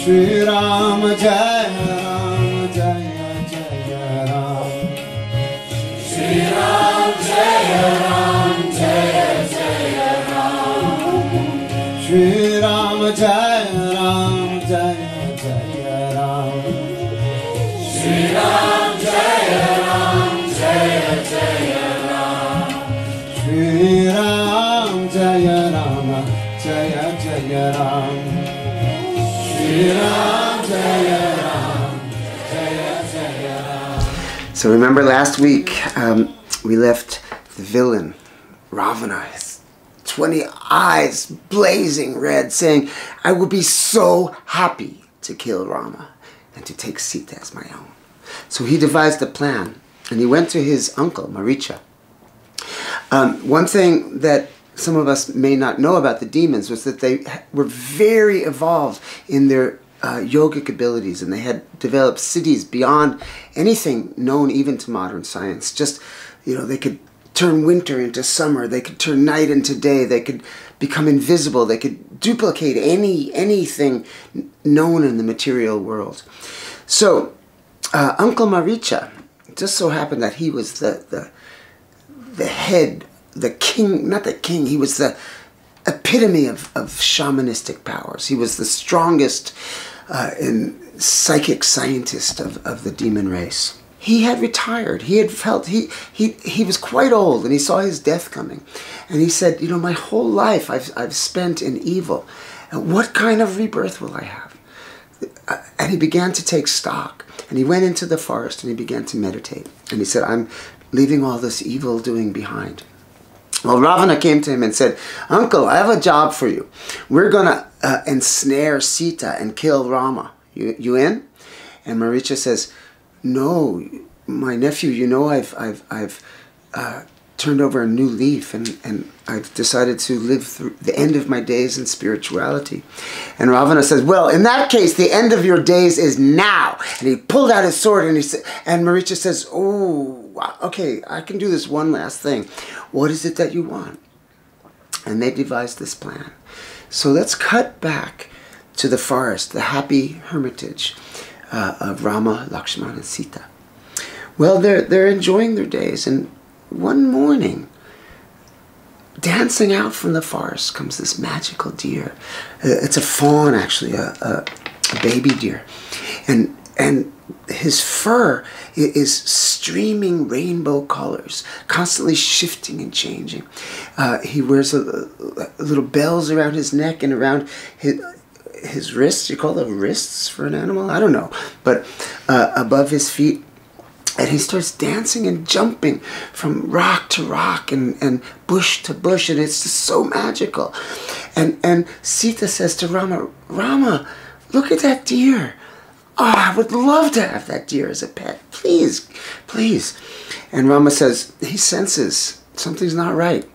Shri Ram Jaya Ram Jaya Jaya Ram. Shri Ram Jaya Ram Jaya Jaya Ram. Shri Ram Jaya Ram Jaya Jaya Ram. Shri Ram Jaya Ram Jaya Jaya Ram. Shri Ram Jaya Ram Jaya Jaya Ram. So remember last week we left the villain Ravana, his 20 eyes blazing red, saying, I will be so happy to kill Rama and to take Sita as my own. So he devised a plan and he went to his uncle Maricha. One thing that some of us may not know about the demons was that they were very evolved in their yogic abilities, and they had developed cities beyond anything known even to modern science. Just, you know, they could turn winter into summer, they could turn night into day, they could become invisible, they could duplicate anything known in the material world. So Uncle Maricha, just so happened that he was the head, the king, not the king, he was the epitome of shamanistic powers. He was the strongest psychic scientist of the demon race. He had retired. He had felt, he was quite old and he saw his death coming. And he said, you know, my whole life I've spent in evil. And what kind of rebirth will I have? And he began to take stock. And he went into the forest and he began to meditate. And he said, I'm leaving all this evil doing behind. Well, Ravana came to him and said, Uncle, I have a job for you. We're going to ensnare Sita and kill Rama. You in? And Maricha says, no, my nephew, you know, I've turned over a new leaf and I've decided to live through the end of my days in spirituality. And Ravana says, well, in that case, the end of your days is now. And he pulled out his sword and he said, and Maricha says, oh, okay, I can do this one last thing. What is it that you want? And they devised this plan. So let's cut back to the forest, the happy hermitage of Rama, Lakshmana, and Sita. Well, they're enjoying their days, and one morning, dancing out from the forest comes this magical deer. It's a fawn, actually, a baby deer. And his fur is streaming rainbow colors, constantly shifting and changing. He wears little bells around his neck and around his wrists. You call them wrists for an animal? I don't know. But above his feet. And he starts dancing and jumping from rock to rock and bush to bush. And it's just so magical. And Sita says to Rama, Rama, look at that deer. Oh, I would love to have that deer as a pet. Please, please. And Rama says, he senses something's not right.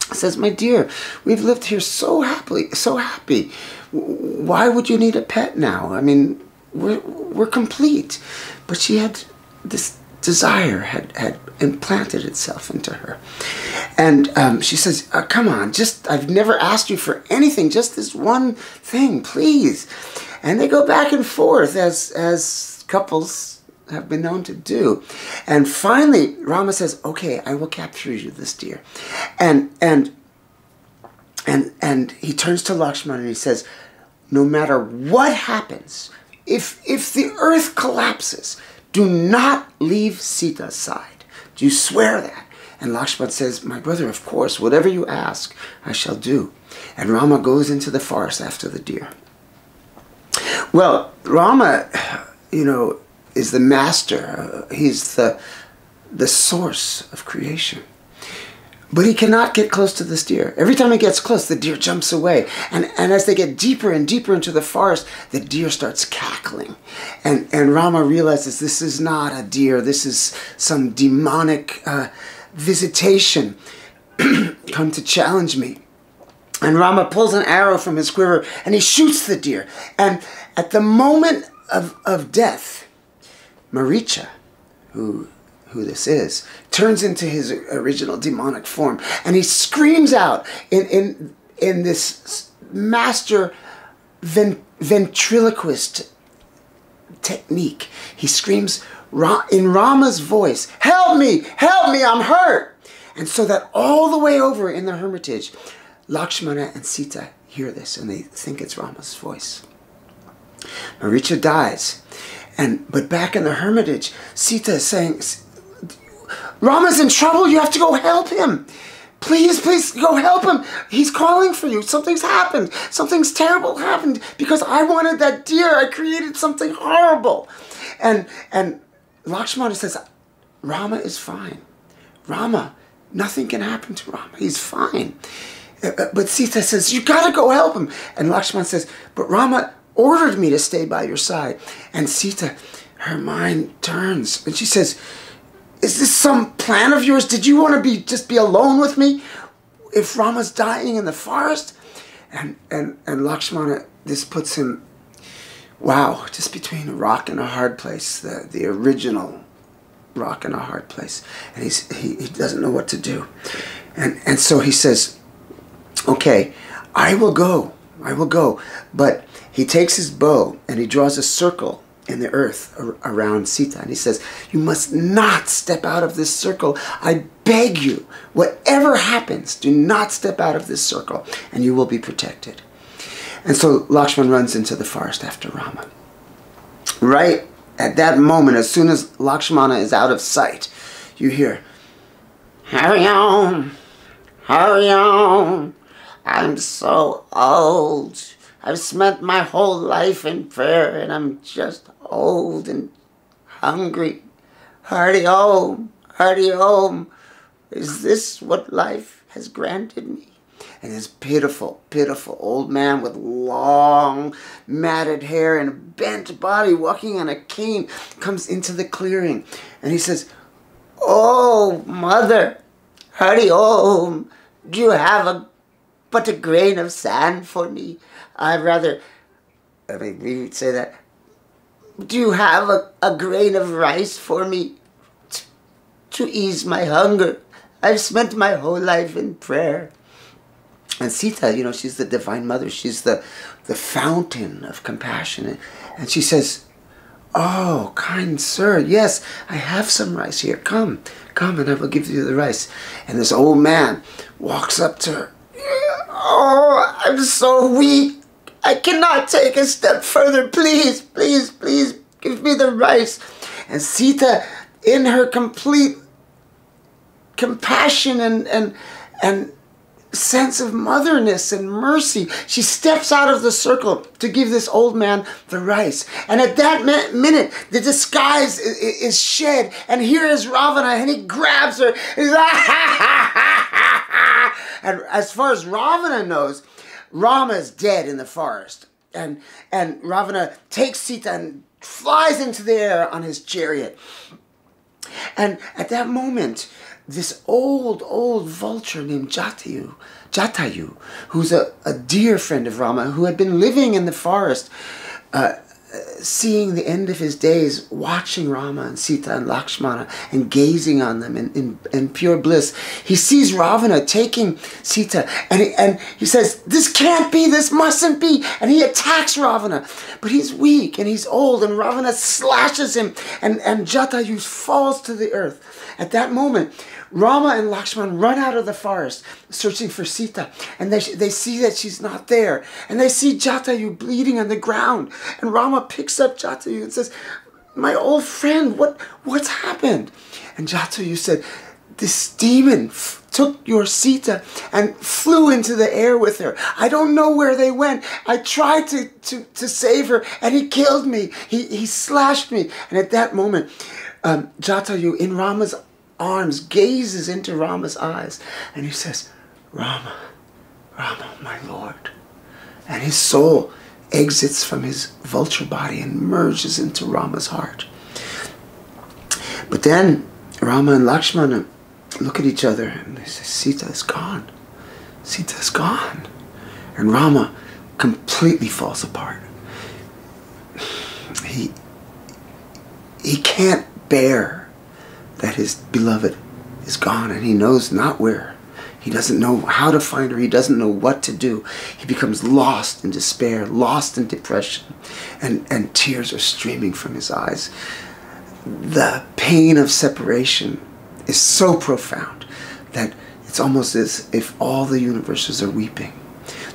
He says, my dear, we've lived here so happily, so happy. Why would you need a pet now? I mean, we're complete. But she had this desire had implanted itself into her. And she says, come on, I've never asked you for anything, just this one thing, please. And they go back and forth as couples have been known to do. And finally, Rama says, okay, I will capture you this deer. And he turns to Lakshmana and he says, no matter what happens, if the earth collapses, do not leave Sita's side. Do you swear that? And Lakshmana says, my brother, of course, whatever you ask, I shall do. And Rama goes into the forest after the deer. Well, Rama, you know, is the master. He's the source of creation. But he cannot get close to this deer. Every time he gets close, the deer jumps away. And as they get deeper and deeper into the forest, the deer starts cackling. And Rama realizes this is not a deer. This is some demonic visitation come to challenge me. And Rama pulls an arrow from his quiver and he shoots the deer. And at the moment of death, Maricha, who this is, turns into his original demonic form, and he screams out in this master ventriloquist technique. He screams in Rama's voice, "Help me! Help me! I'm hurt!" And so that all the way over in the hermitage, Lakshmana and Sita hear this, and they think it's Rama's voice. Maricha dies, but back in the hermitage, Sita is saying, "Rama's in trouble. You have to go help him. Please, please go help him. He's calling for you. Something's happened. Something's terrible happened because I wanted that deer. I created something horrible." And Lakshmana says, "Rama is fine. Rama, nothing can happen to Rama. He's fine." But Sita says, "You gotta go help him." And Lakshmana says, "But Rama ordered me to stay by your side." And Sita, her mind turns and she says, "Is this some plan of yours? Did you want to just be alone with me if Rama's dying in the forest?" And Lakshmana, this puts him, wow, just between a rock and a hard place, the original rock and a hard place. And he doesn't know what to do. And so he says, "Okay, I will go. But he takes his bow and he draws a circle in the earth around Sita. And he says, "You must not step out of this circle. I beg you, whatever happens, do not step out of this circle and you will be protected." And so Lakshman runs into the forest after Rama. Right at that moment, as soon as Lakshmana is out of sight, you hear, "Hurry on, hurry on. I'm so old. I've spent my whole life in prayer and I'm just old and hungry. Hurry home, hurry home. Is this what life has granted me?" And this pitiful, pitiful old man with long, matted hair and a bent body walking on a cane comes into the clearing. And he says, "Oh, mother, hurry home. Do you have but a grain of sand for me? We would say that. Do you have a grain of rice for me to ease my hunger? I've spent my whole life in prayer." And Sita, you know, she's the divine mother. She's the fountain of compassion. And she says, "Oh, kind sir, yes, I have some rice here. Come and I will give you the rice." And this old man walks up to her. "Oh, I'm so weak. I cannot take a step further. Please, please, please give me the rice." And Sita, in her complete compassion and sense of motherness and mercy, she steps out of the circle to give this old man the rice. And at that minute, the disguise is shed, and here is Ravana, and he grabs her. And as far as Ravana knows, Rama is dead in the forest. And Ravana takes Sita and flies into the air on his chariot. And at that moment, this old vulture named Jatayu, who's a dear friend of Rama, who had been living in the forest, seeing the end of his days, watching Rama and Sita and Lakshmana and gazing on them in pure bliss. He sees Ravana taking Sita and he says, "This can't be, this mustn't be." And he attacks Ravana. But he's weak and he's old, and Ravana slashes him, and Jatayu falls to the earth. At that moment, Rama and Lakshman run out of the forest searching for Sita, and they see that she's not there, and they see Jatayu bleeding on the ground, and Rama picks up Jatayu and says, "My old friend, what's happened?" And Jatayu said, "This demon took your Sita and flew into the air with her. I don't know where they went. I tried to save her, and he killed me. He slashed me." And at that moment, Jatayu, in Rama's arms, gazes into Rama's eyes, and he says, "Rama, Rama, my Lord." And his soul exits from his vulture body and merges into Rama's heart. But then Rama and Lakshmana look at each other and they say, "Sita is gone. Sita is gone." And Rama completely falls apart. He can't bear that his beloved is gone, and he knows not where He doesn't know how to find her. He doesn't know what to do. He becomes lost in despair, lost in depression, and tears are streaming from his eyes. The pain of separation is so profound that it's almost as if all the universes are weeping.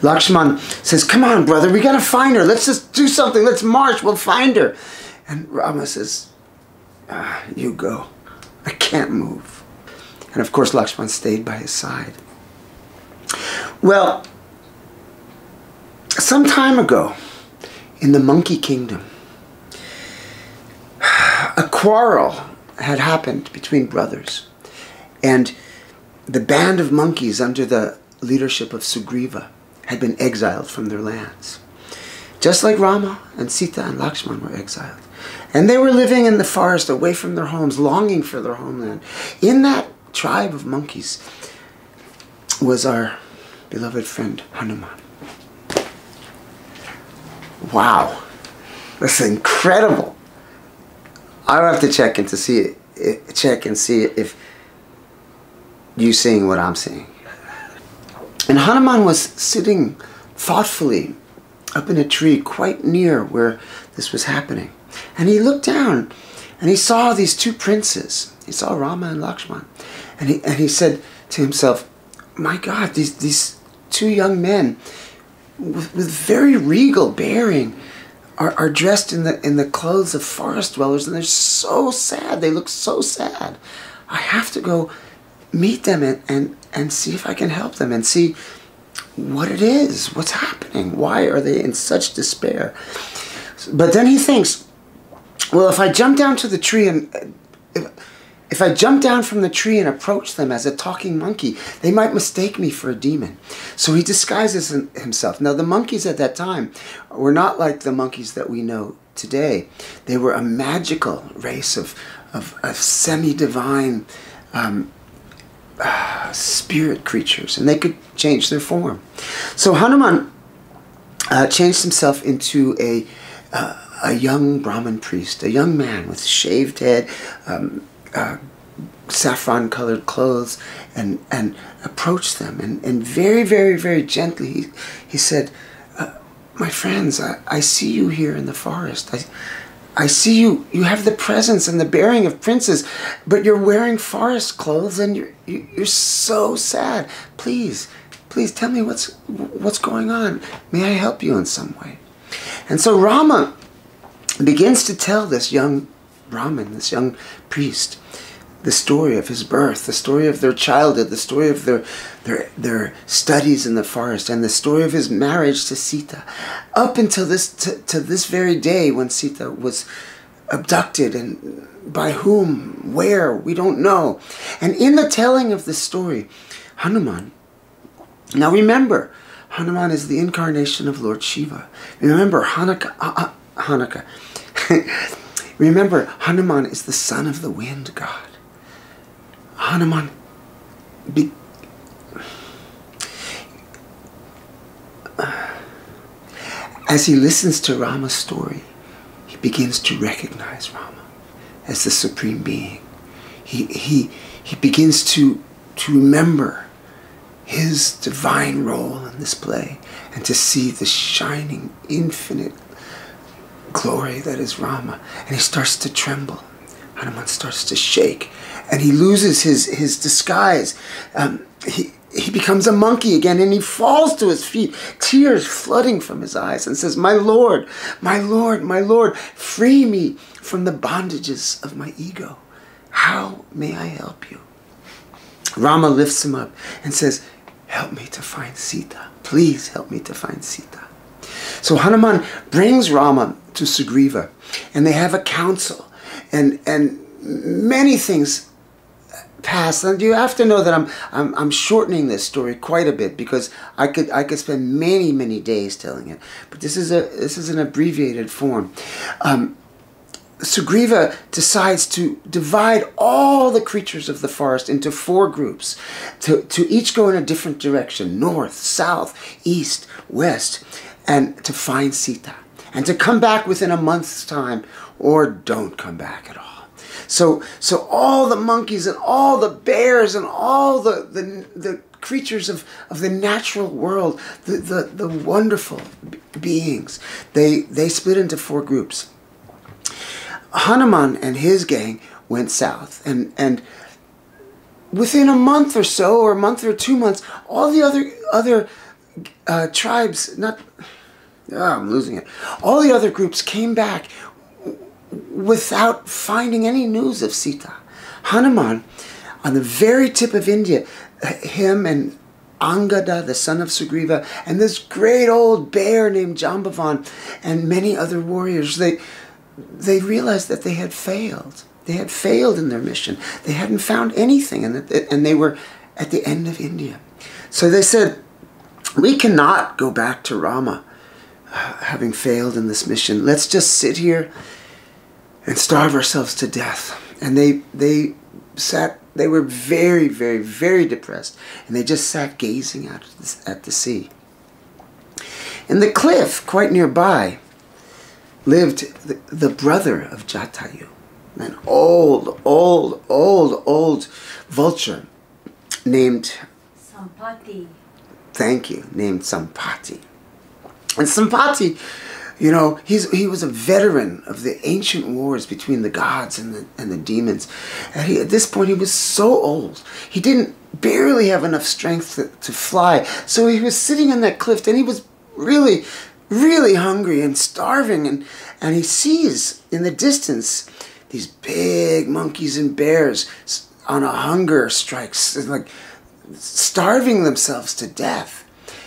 Lakshman says, come on, brother, we got to find her. Let's just do something. Let's march. We'll find her. And Rama says, you go. I can't move. And of course, Lakshman stayed by his side. Well, some time ago, in the monkey kingdom, a quarrel had happened between brothers. And the band of monkeys under the leadership of Sugriva had been exiled from their lands. Just like Rama and Sita and Lakshman were exiled. And they were living in the forest away from their homes, longing for their homeland. In that tribe of monkeys was our beloved friend Hanuman. Wow, that's incredible. I'll have to check and see if you seeing what I'm seeing. And Hanuman was sitting thoughtfully up in a tree quite near where this was happening. And he looked down and he saw these two princes. He saw Rama and Lakshman. And he said to himself, my God, these two young men with very regal bearing are dressed in the clothes of forest dwellers, and they're so sad. They look so sad. I have to go meet them and see if I can help them and see what it is, what's happening. Why are they in such despair? But then he thinks, well, if I jump down to the tree and if I jump down from the tree and approach them as a talking monkey, they might mistake me for a demon. So he disguises himself. Now, the monkeys at that time were not like the monkeys that we know today. They were a magical race of semi-divine spirit creatures, and they could change their form. So Hanuman changed himself into a young Brahmin priest, a young man with shaved head, saffron-colored clothes, and approached them. And very, very, very gently, he said, my friends, I see you here in the forest. I see you have the presence and the bearing of princes, but you're wearing forest clothes and you're so sad. Please tell me what's going on. May I help you in some way? And so Rama begins to tell this young Brahmin, this young priest, the story of his birth, the story of their childhood, the story of their studies in the forest, and the story of his marriage to Sita, up until to this very day when Sita was abducted, and by whom, where, we don't know. And in the telling of this story, Hanuman, now remember, Hanuman is the incarnation of Lord Shiva. Remember, Hanukkah. Remember, Hanuman is the son of the wind god. Hanuman, as he listens to Rama's story, he begins to recognize Rama as the supreme being. He begins to remember his divine role in this play, and to see the shining, infinite glory that is Rama. And he starts to tremble. Hanuman starts to shake, and he loses his disguise. He becomes a monkey again, and he falls to his feet, tears flooding from his eyes, and says, my Lord, my Lord, my Lord, free me from the bondages of my ego. How may I help you? Rama lifts him up and says, help me to find Sita. Please help me to find Sita. So Hanuman brings Rama to Sugriva, and they have a council, and many things pass. And you have to know that I'm shortening this story quite a bit, because I could spend many days telling it, but this is an abbreviated form. Sugriva decides to divide all the creatures of the forest into 4 groups, to each go in a different direction, north, south, east, west, and to find Sita, and to come back within a month's time, or don't come back at all. So all the monkeys and all the bears and all the creatures of the natural world, the wonderful beings. They split into 4 groups. Hanuman and his gang went south, and within a month or so, or a month or 2 months, all the other tribes, I'm losing it. All the other groups came back without finding any news of Sita. Hanuman, on the very tip of India, him and Angada, the son of Sugriva, and this great old bear named Jambavan, and many other warriors, they realized that they had failed. They had failed in their mission. They hadn't found anything, and they were at the end of India. So they said, we cannot go back to Rama having failed in this mission. Let's just sit here and starve ourselves to death. And they were very, very, very depressed, and they just sat gazing out at the sea. In the cliff quite nearby lived the brother of Jatayu, an old vulture named Sampati. Thank you, named Sampati. And Sampati, you know, he was a veteran of the ancient wars between the gods and the demons. And at this point, he was so old. He didn't barely have enough strength to fly. So he was sitting on that cliff, and he was really, really hungry and starving. And he sees in the distance these big monkeys and bears on a hunger strike, like starving themselves to death.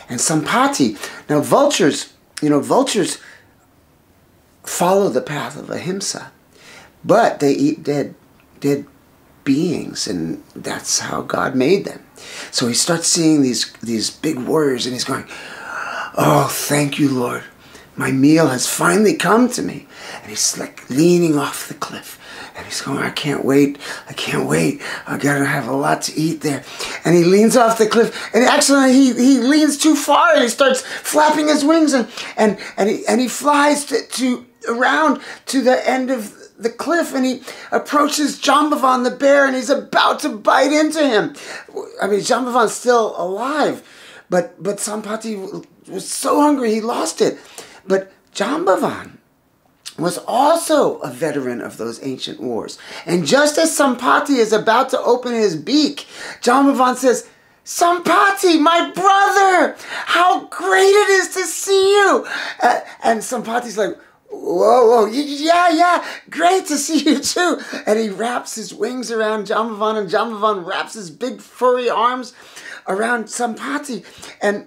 And Sampati, now vultures follow the path of ahimsa, but they eat dead beings, and that's how God made them. So he starts seeing these big warriors, and he's going, oh, thank you, Lord. My meal has finally come to me. And he's like leaning off the cliff. And he's going, I can't wait. I gotta have a lot to eat there. And he leans off the cliff, and actually he leans too far, and he starts flapping his wings, and he flies around to the end of the cliff, and he approaches Jambavan the bear, and he's about to bite into him. I mean, Jambavan's still alive, but Sampati was so hungry he lost it. But Jambavan was also a veteran of those ancient wars. And just as Sampati is about to open his beak, Jambavan says, Sampati, my brother, how great it is to see you. And Sampati's like, whoa, yeah, great to see you too. And he wraps his wings around Jambavan, and Jambavan wraps his big furry arms around Sampati. And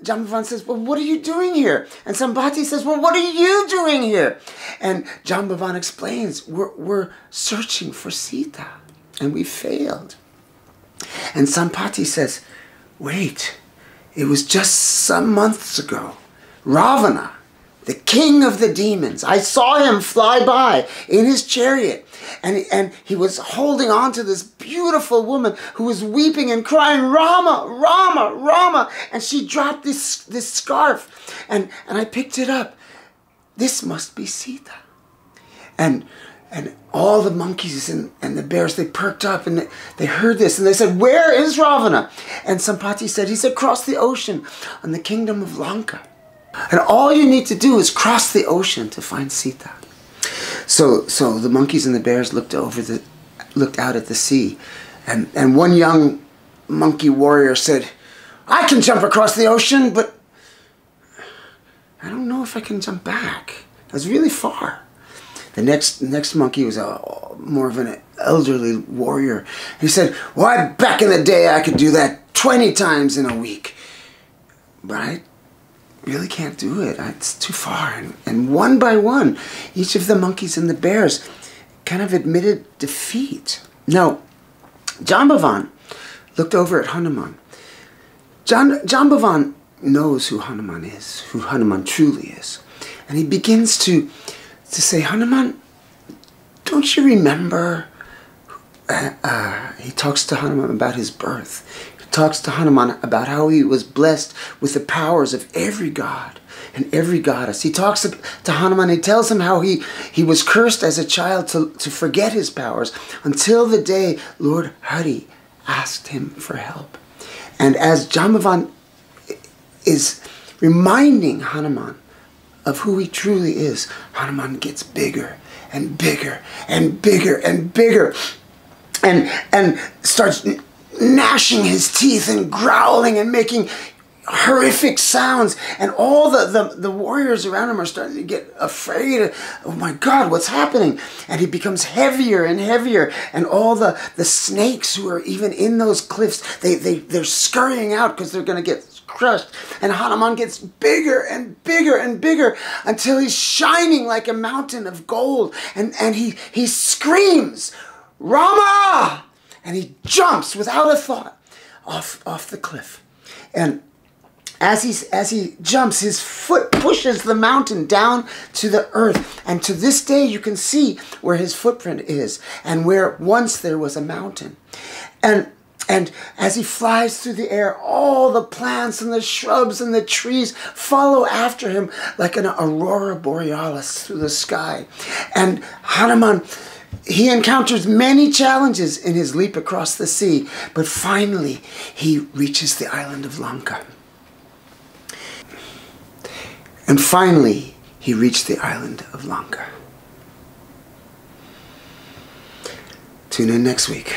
Jambavan says, well, what are you doing here? And Sampati says, well, what are you doing here? And Jambavan explains, we're searching for Sita, and we failed. And Sampati says, wait, it was just some months ago. Ravana, the king of the demons, I saw him fly by in his chariot, and he was holding on to this beautiful woman who was weeping and crying, Rama, Rama, Rama, and she dropped this scarf, and I picked it up. This must be Sita. And all the monkeys and the bears, they perked up, and they heard this, and they said, where is Ravana? And Sampati said, he's across the ocean on the kingdom of Lanka. And all you need to do is cross the ocean to find Sita. So the monkeys and the bears looked out at the sea, and one young monkey warrior said, I can jump across the ocean, but I don't know if I can jump back. It was really far. The next monkey was more of an elderly warrior. He said, well, back in the day I could do that 20 times in a week, but I really can't do it. It's too far. And one by one, each of the monkeys and the bears kind of admitted defeat. Now, Jambavan looked over at Hanuman. Jambavan knows who Hanuman is, who Hanuman truly is. And he begins to say, Hanuman, don't you remember? He talks to Hanuman about his birth. Talks to Hanuman about how he was blessed with the powers of every god and every goddess. He talks to Hanuman, he tells him how he was cursed as a child to forget his powers until the day Lord Hari asked him for help. And as Jambavan is reminding Hanuman of who he truly is, Hanuman gets bigger and bigger and bigger and bigger, and starts gnashing his teeth and growling and making horrific sounds, and all the warriors around him are starting to get afraid. Oh my God, what's happening? And he becomes heavier and heavier, and all the snakes who are even in those cliffs, they're scurrying out because they're going to get crushed. And Hanuman gets bigger and bigger and bigger until he's shining like a mountain of gold, and he screams, "Rama!" And he jumps without a thought off the cliff. And as he jumps, his foot pushes the mountain down to the earth. And to this day, you can see where his footprint is, and where once there was a mountain. And as he flies through the air, all the plants and the shrubs and the trees follow after him like an aurora borealis through the sky. And Hanuman, he encounters many challenges in his leap across the sea, but finally he reaches the island of Lanka. And finally, he reached the island of Lanka. Tune in next week.